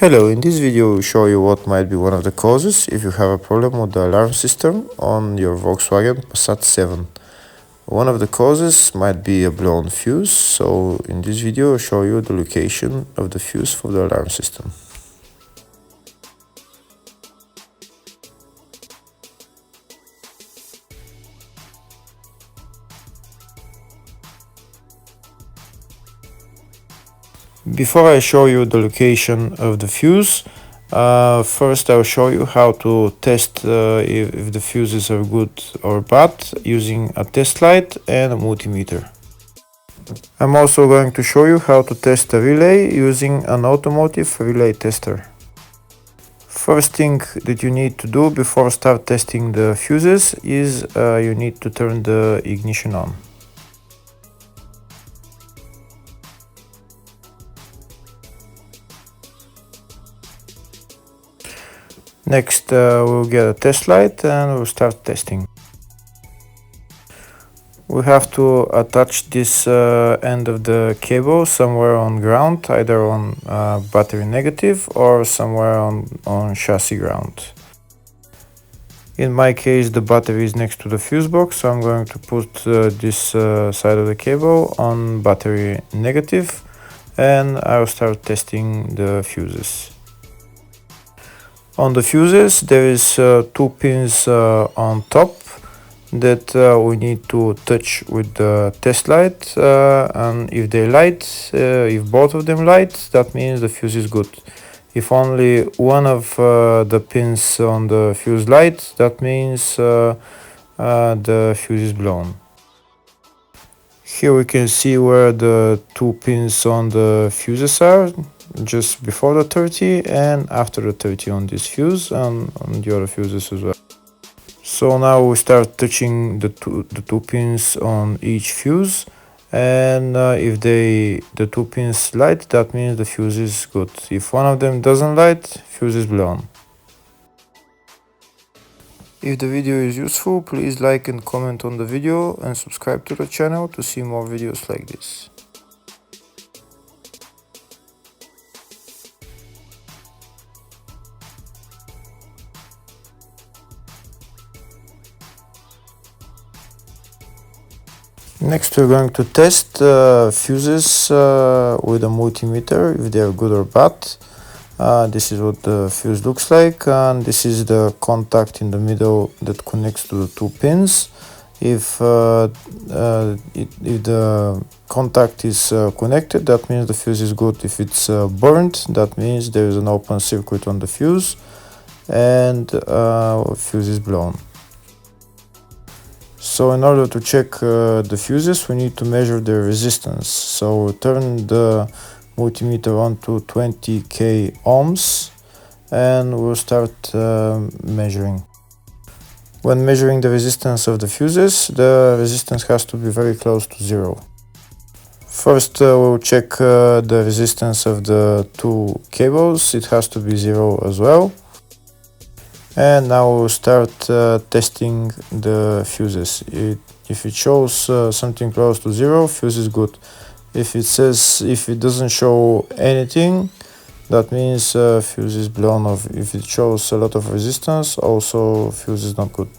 Hello, in this video we'll show you what might be one of the causes if you have a problem with the alarm system on your Volkswagen Passat 7. One of the causes might be a blown fuse, so in this video I'll show you the location of the fuse for the alarm system. Before I show you the location of the fuse, first I'll show you how to test if the fuses are good or bad using a test light and a multimeter. I'm also going to show you how to test a relay using an automotive relay tester. First thing that you need to do before start testing the fuses is you need to turn the ignition on. Next, we'll get a test light and we'll start testing. We have to attach this end of the cable somewhere on ground, either on battery negative or somewhere on chassis ground. In my case, the battery is next to the fuse box, so I'm going to put this side of the cable on battery negative, and I'll start testing the fuses. On the fuses, there is two pins on top that we need to touch with the test light, and if they light, if both of them light, that means the fuse is good. If only one of the pins on the fuse light, that means the fuse is blown. Here we can see where the two pins on the fuses are, just before the 30 and after the 30 on this fuse and on the other fuses as well. So now we start touching the two pins on each fuse, and if the two pins light, that means the fuse is good. If one of them doesn't light, fuse is blown. If the video is useful, please like and comment on the video and subscribe to the channel to see more videos like this. Next, we're going to test fuses with a multimeter, if they are good or bad. This is what the fuse looks like, and this is the contact in the middle that connects to the two pins. If the contact is connected, that means the fuse is good. If it's burnt, that means there is an open circuit on the fuse and fuse is blown. So in order to check the fuses, we need to measure their resistance. So turn the multimeter on to 20k ohms and we'll start measuring. When measuring the resistance of the fuses, the resistance has to be very close to zero. First we'll check the resistance of the two cables. It has to be zero as well. And now we'll start testing the fuses. If it shows something close to zero, fuse is good. If it doesn't show anything, that means fuse is blown off. If it shows a lot of resistance, also fuse is not good.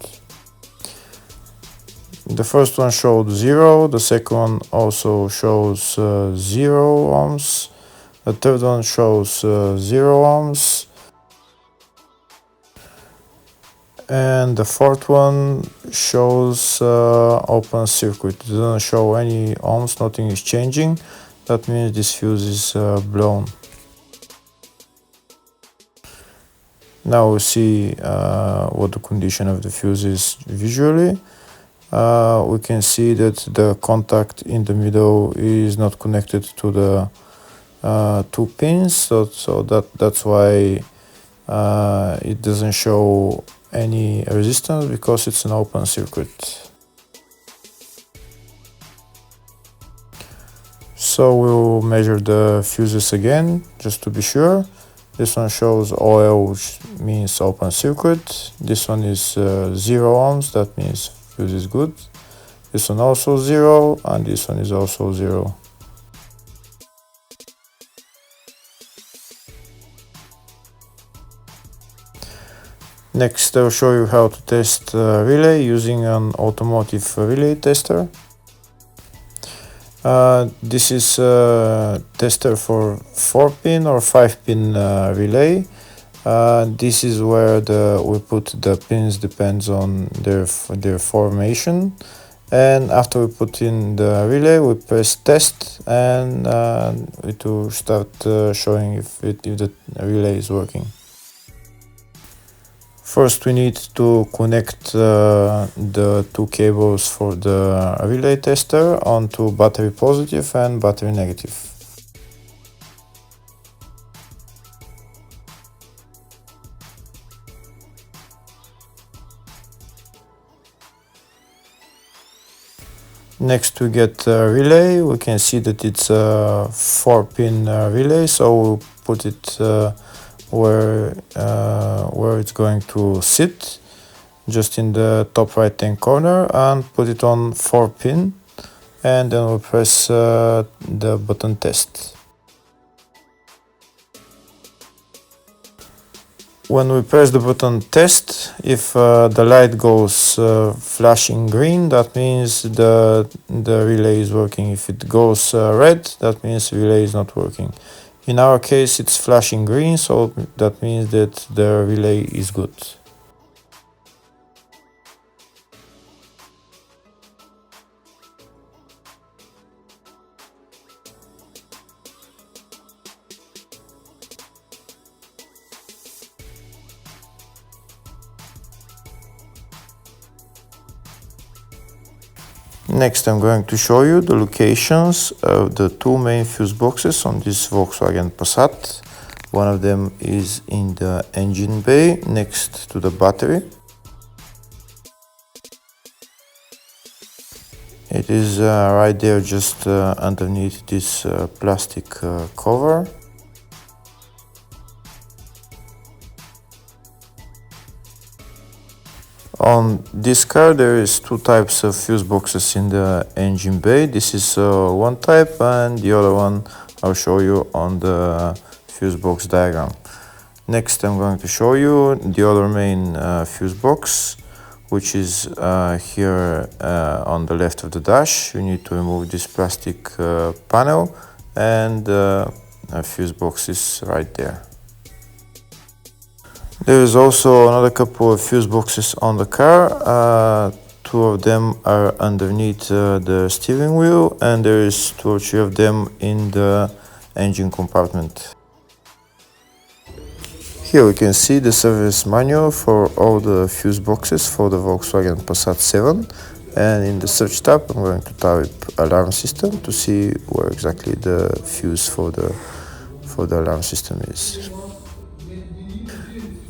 The first one showed zero, the second one also shows 0 ohms, the third one shows 0 ohms, and the fourth one shows open circuit. It doesn't show any ohms, nothing is changing. That means this fuse is blown. Now we see what the condition of the fuse is visually. We can see that the contact in the middle is not connected to the two pins, so that's why it doesn't show any resistance, because it's an open circuit. So we'll measure the fuses again just to be sure. This one shows OL, which means open circuit. This one is 0 ohms, that means fuse is good. This one also 0, and this one is also 0. Next, I'll show you how to test relay using an automotive relay tester. This is a tester for 4-pin or 5-pin relay. This is where we put the pins, depends on their formation. And after we put in the relay, we press test, and it will start showing if the relay is working. First, we need to connect the two cables for the relay tester onto battery positive and battery negative. Next, we get a relay. We can see that it's a 4-pin relay, so we'll put it where it's going to sit, just in the top right hand corner, and put it on 4-pin, and then we'll press the button test. When we press the button test, if the light goes flashing green, that means the relay is working. If it goes red, that means the relay is not working. In our case, it's flashing green, so that means that the relay is good. Next, I'm going to show you the locations of the two main fuse boxes on this Volkswagen Passat. One of them is in the engine bay next to the battery. It is right there, just underneath this plastic cover. On this car there is two types of fuse boxes in the engine bay. This is one type, and the other one I'll show you on the fuse box diagram. Next, I'm going to show you the other main fuse box, which is here on the left of the dash. You need to remove this plastic panel, and the fuse box is right there. There is also another couple of fuse boxes on the car. Two of them are underneath the steering wheel, and there is 2 or 3 of them in the engine compartment. Here we can see the service manual for all the fuse boxes for the Volkswagen Passat 7, and in the search tab I'm going to type alarm system to see where exactly the fuse for the alarm system is.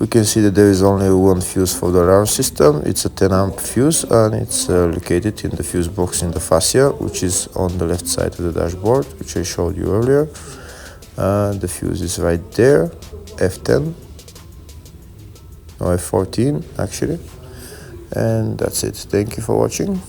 We can see that there is only one fuse for the alarm system. It's a 10 amp fuse, and it's located in the fuse box in the fascia, which is on the left side of the dashboard, which I showed you earlier. The fuse is right there, F10, or F14 actually, and that's it. Thank you for watching.